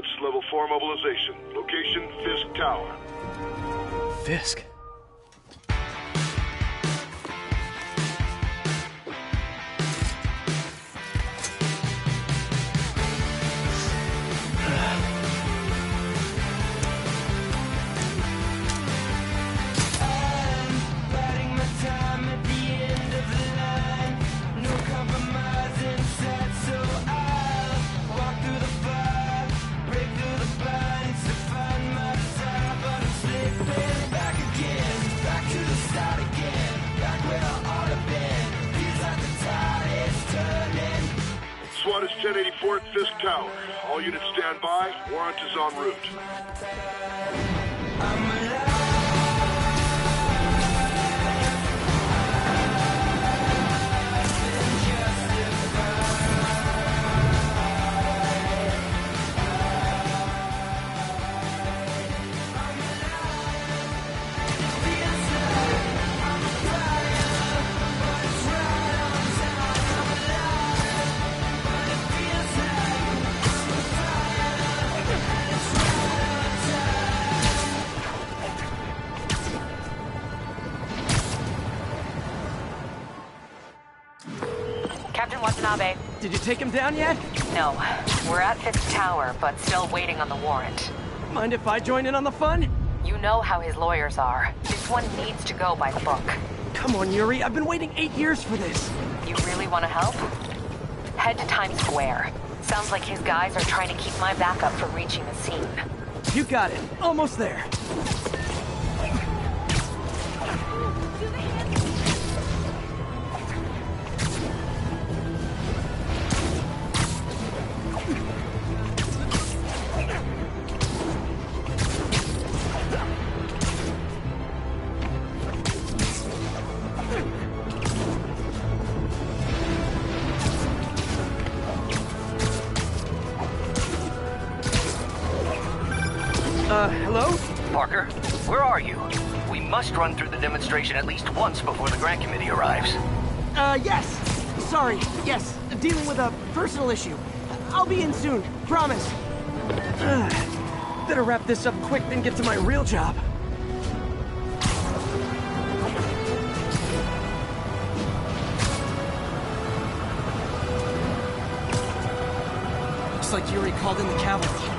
goods, level 4 mobilization. Location, Fisk Tower. Fisk? SWAT is 1084 at Fisk Tower. All units stand by. Warrant is en route. Captain Watanabe. Did you take him down yet? No. We're at Fisk Tower, but still waiting on the warrant. Mind if I join in on the fun? You know how his lawyers are. This one needs to go by the book. Come on, Yuri. I've been waiting 8 years for this. You really want to help? Head to Times Square. Sounds like his guys are trying to keep my backup from reaching the scene. You got it. Almost there. Hello? Parker, where are you? We must run through the demonstration at least once before the grant committee arrives. Yes. Sorry. Yes. Dealing with a personal issue. I'll be in soon. Promise. Better wrap this up quick than get to my real job. Looks like Yuri called in the cavalry.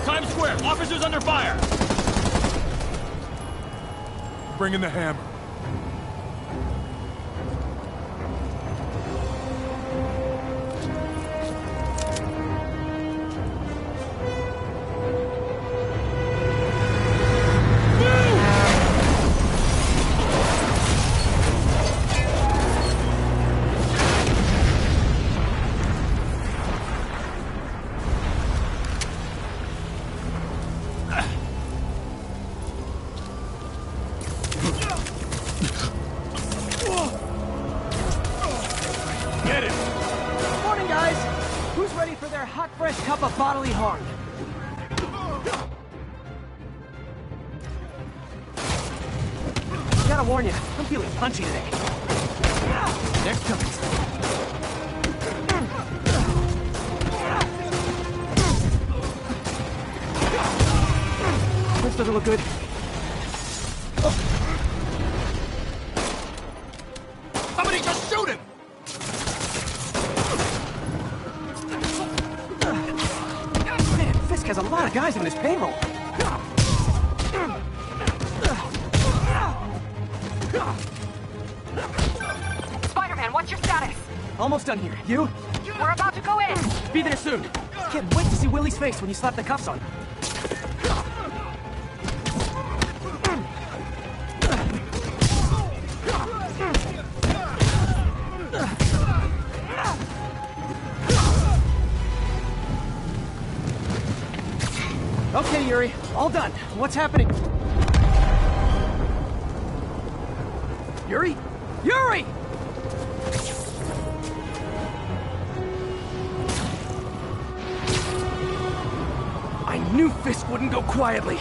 Times Square! Officers under fire! Bring in the hammer. Bodily harm. Gotta warn you, I'm feeling punchy today. Next company. This doesn't look good. Somebody just shoot him! Has a lot of guys on his payroll. Spider-Man, what's your status? Almost done here. You? We're about to go in. Be there soon. Can't wait to see Willie's face when you slap the cuffs on. Okay, Yuri. All done. What's happening? Yuri? Yuri! I knew Fisk wouldn't go quietly.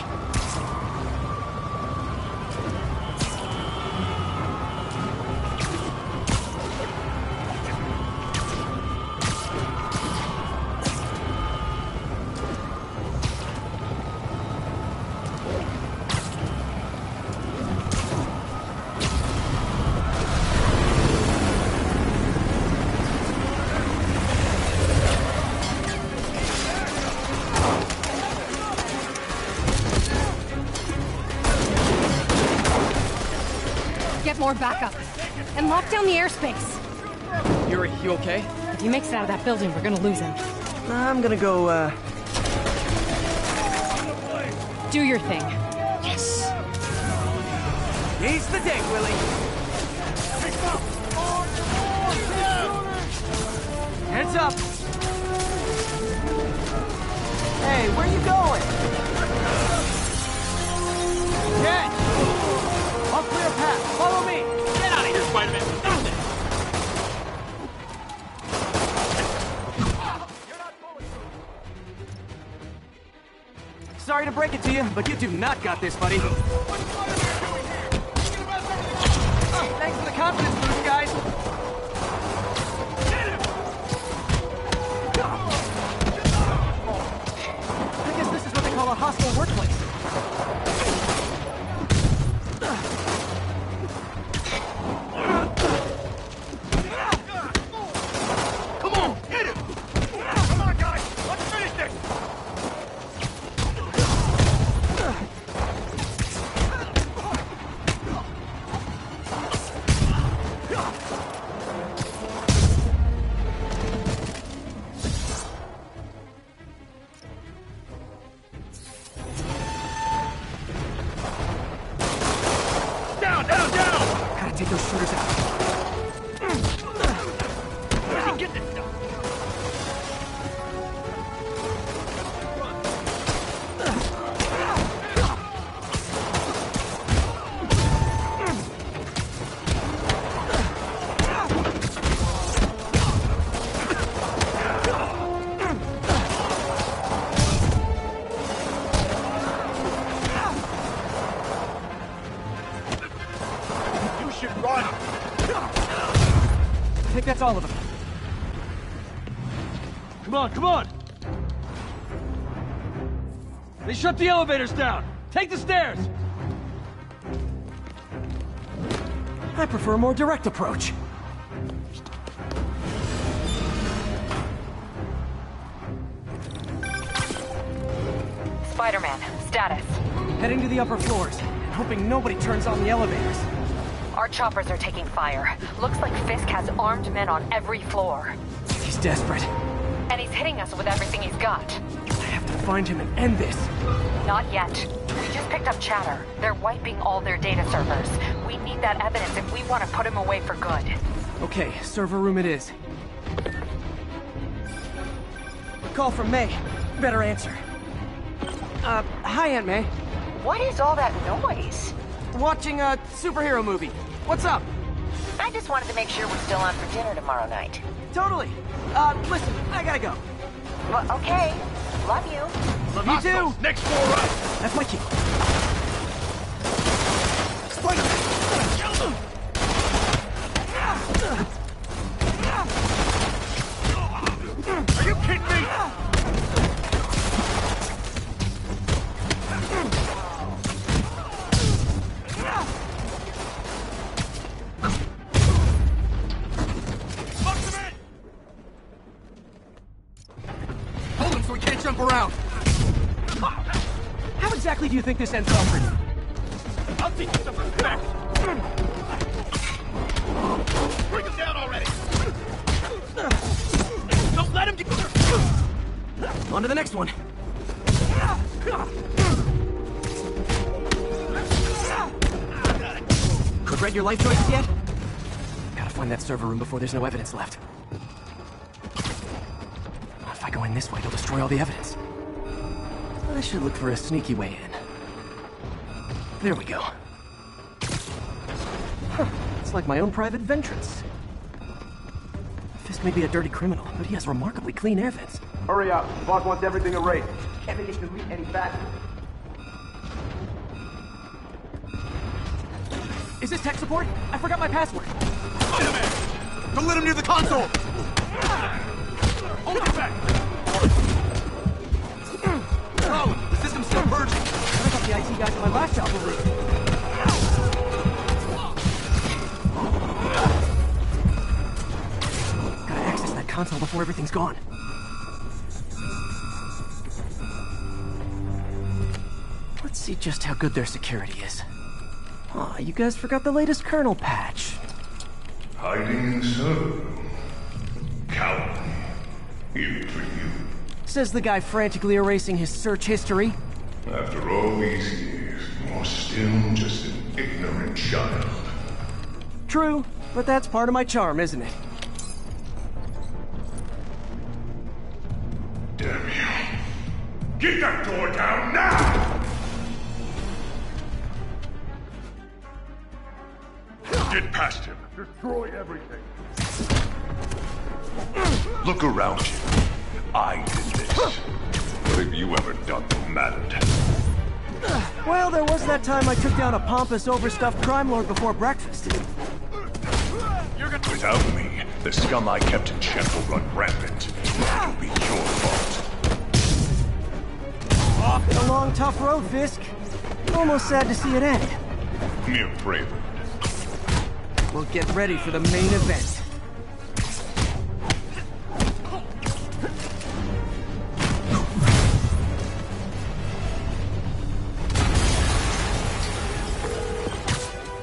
Get more backup. And lock down the airspace. Yuri, you okay? If he makes it out of that building, we're gonna lose him. I'm gonna go, Do your thing. Yes! He's the day, Willie! Heads up! Hey, where you going? Get! I'll clear a path. Follow me! Get out of here, Spider-Man! Stop it! Sorry to break it to you, but you do not got this, buddy. Thanks for the confidence boost, guys. I guess this is what they call a hostile workplace. Come on, hit him! Come on, guys! Let's finish this! Down, down, down! Gotta take those shooters out. Where'd he get this stuff? You should run! I think that's all of them. Come on, come on! They shut the elevators down! Take the stairs! I prefer a more direct approach. Spider-Man, status. Heading to the upper floors, and hoping nobody turns on the elevators. Our choppers are taking fire. Looks like Fisk has armed men on every floor. He's desperate. And he's hitting us with everything he's got. I have to find him and end this. Not yet. We just picked up chatter. They're wiping all their data servers. We need that evidence if we want to put him away for good. Okay, server room it is. Call from May. Better answer. Hi, Aunt May. What is all that noise? Watching a superhero movie. What's up? I just wanted to make sure we're still on for dinner tomorrow night. Totally. Listen, I gotta go. Well, okay. Love you. You too. Next floor up! That's my cue. Are you kidding me? Hold him so he can't jump around. How exactly do you think this ends up for you? I'll teach you some respect! Bring him down already! Don't let him get... On to the next one. Regret your life choices yet? Gotta find that server room before there's no evidence left. If I go in this way, they'll destroy all the evidence. I should look for a sneaky way in. There we go. Huh, it's like my own private ventrance. Fisk may be a dirty criminal, but he has remarkably clean air vents. Hurry up. Boss wants everything erased. Can't make it delete any faster. Is this tech support? I forgot my password. Spider-Man! Don't let him near the console! Hold it back! Colin, the system's still purging. I thought the IT guys at my last job were rude. Gotta access that console before everything's gone. Let's see just how good their security is. Aw, you guys forgot the latest kernel patch. Hiding so. Cowardly. Even for you. Says the guy frantically erasing his search history. After all these years, you're still just an ignorant child. True, but that's part of my charm, isn't it? Damn you. Get that door down now! Get past him. Destroy everything. Look around you. I did this. What have you ever done that mattered? Well, there was that time I took down a pompous, overstuffed crime lord before breakfast. Without me, the scum I kept in check will run rampant. It'll be your fault. It's a long, tough road, Fisk. Almost sad to see it end. Mere prelude. We'll get ready for the main event.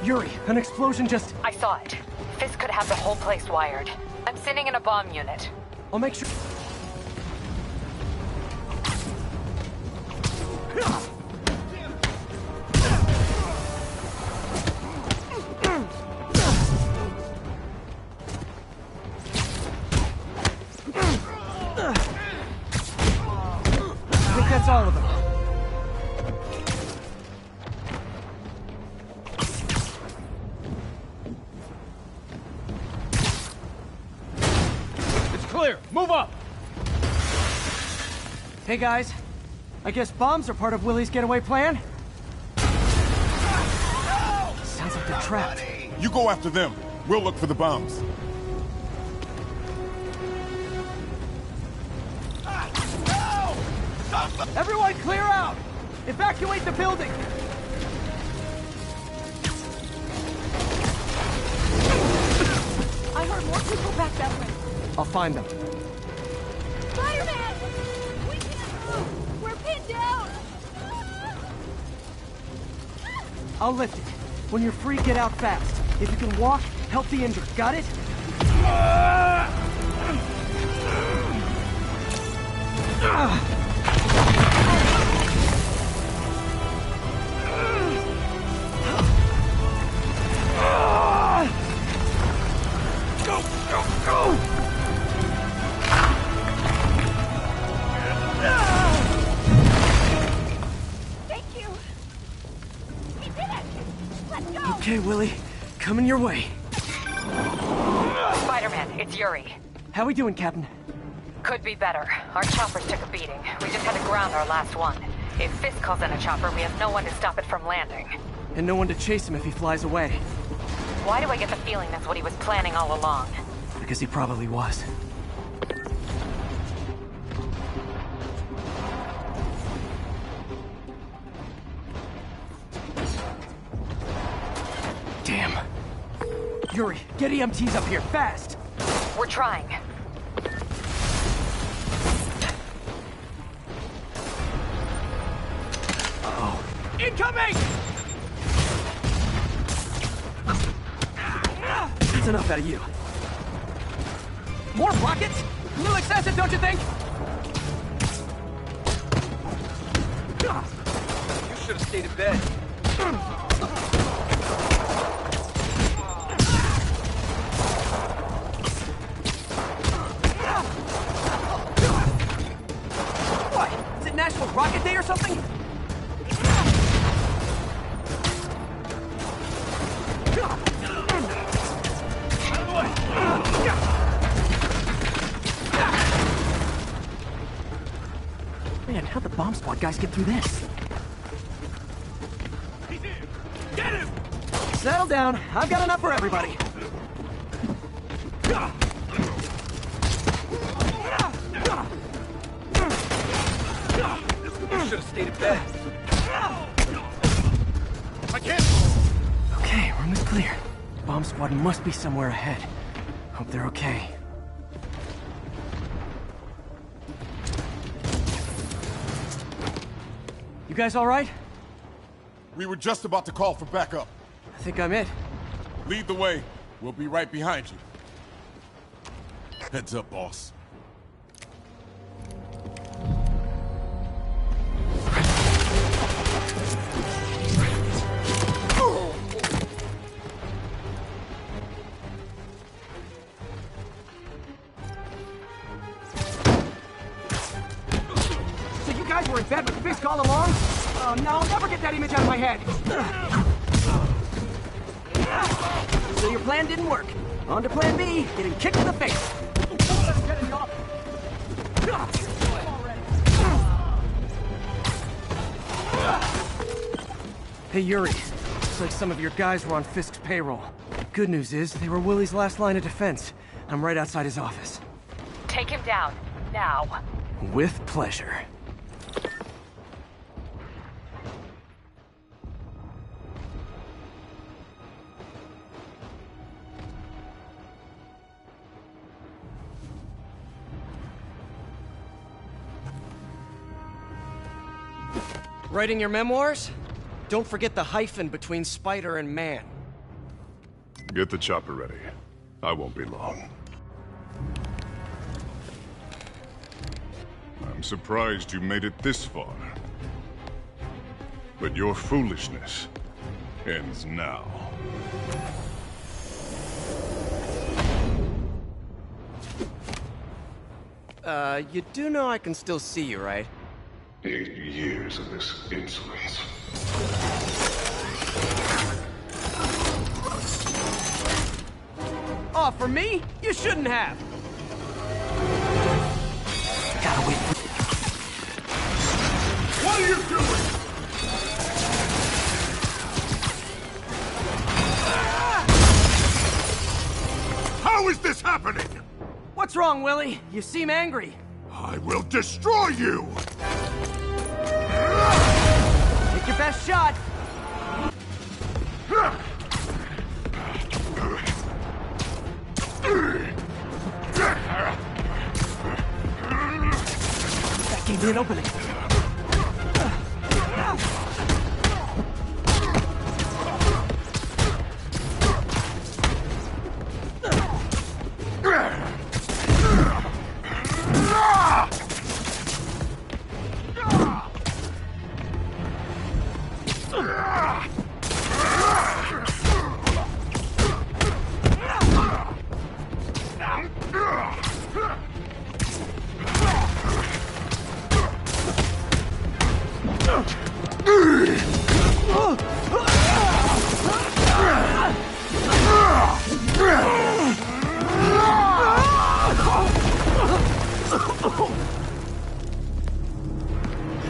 Yuri, an explosion just... I saw it. Fisk could have the whole place wired. I'm sending in a bomb unit. I'll make sure... I think that's all of them. Clear! Move up! Hey guys, I guess bombs are part of Willie's getaway plan? Sounds like they're trapped. You go after them. We'll look for the bombs. Everyone clear out! Evacuate the building! I heard more people back that way. I'll find them. Spider-Man! We can't move! We're pinned down! I'll lift it. When you're free, get out fast. If you can walk, help the injured. Got it? Go, go, go! Thank you! We did it! Let's go! Okay, Willie. Coming your way. Spider-Man, it's Yuri. How we doing, Captain? Could be better. Our choppers took a beating. We just had to ground our last one. If Fisk calls in a chopper, we have no one to stop it from landing. And no one to chase him if he flies away. Why do I get the feeling that's what he was planning all along? Because he probably was. Damn. Yuri, get EMTs up here, fast! We're trying. Uh-oh. Incoming! That's enough out of you. More rockets? A little excessive, don't you think? You should have stayed in bed. What? Is it National Rocket Day or something? Man, how'd the bombs guys get through this? Get him! Settle down. I've got enough for everybody. Should have stayed in bed. I can't. Okay, room is clear. Bomb squad must be somewhere ahead. Hope they're okay. You guys all right? We were just about to call for backup. I think I'm it. Lead the way. We'll be right behind you. Heads up, boss. So you guys were in bed with Fisk all along? Oh no, I'll never get that image out of my head. So your plan didn't work. On to plan B, getting kicked in the face. Hey Yuri, looks like some of your guys were on Fisk's payroll. Good news is, they were Willie's last line of defense. I'm right outside his office. Take him down, now. With pleasure. Writing your memoirs? Don't forget the hyphen between spider and man. Get the chopper ready. I won't be long. I'm surprised you made it this far. But your foolishness ends now. You do know I can still see you, right? 8 years of this insolence. Oh, for me? You shouldn't have! Gotta wait for... What are you doing? How is this happening? What's wrong, Willie? You seem angry. I will destroy you! Take your best shot! That gave me an opening.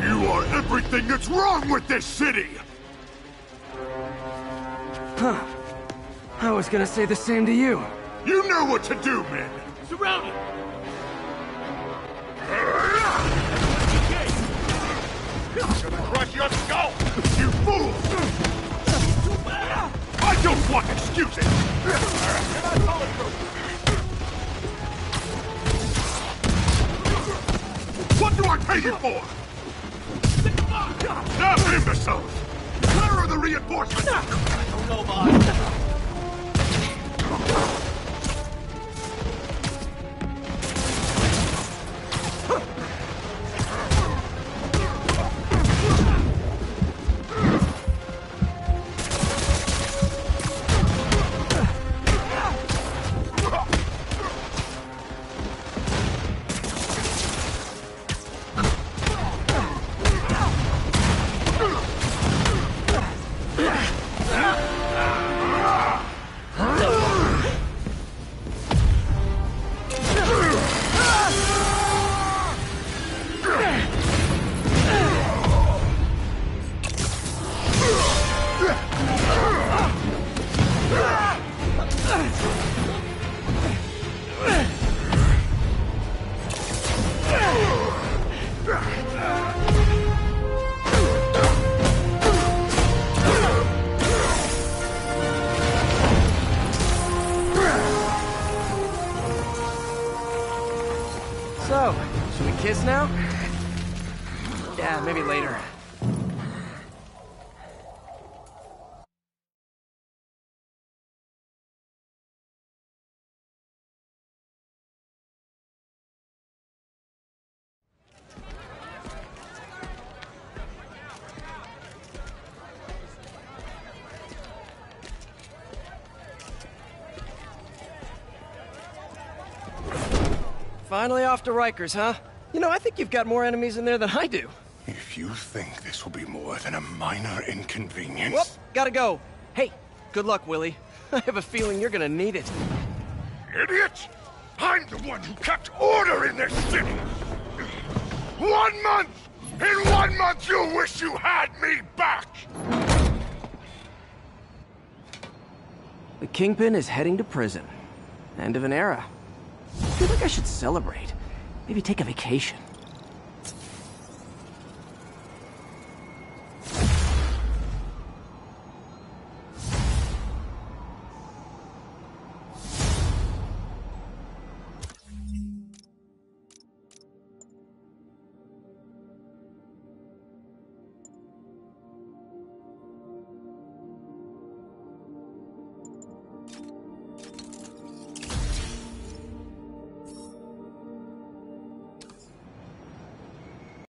You are everything that's wrong with this city! Huh. I was gonna say the same to you. You know what to do, men! Surround him! Crush your skull! You fool! I don't want excuses! What do I pay you for? Now, imbeciles! Where are the reinforcements? I don't know, boss. Yeah, maybe later. Finally off to Rikers, huh? You know, I think you've got more enemies in there than I do. If you think this will be more than a minor inconvenience... Whoop, gotta go. Hey, good luck, Willie. I have a feeling you're gonna need it. Idiot! I'm the one who kept order in this city! 1 month! In 1 month you'll wish you had me back! The Kingpin is heading to prison. End of an era. I feel like I should celebrate. Maybe take a vacation.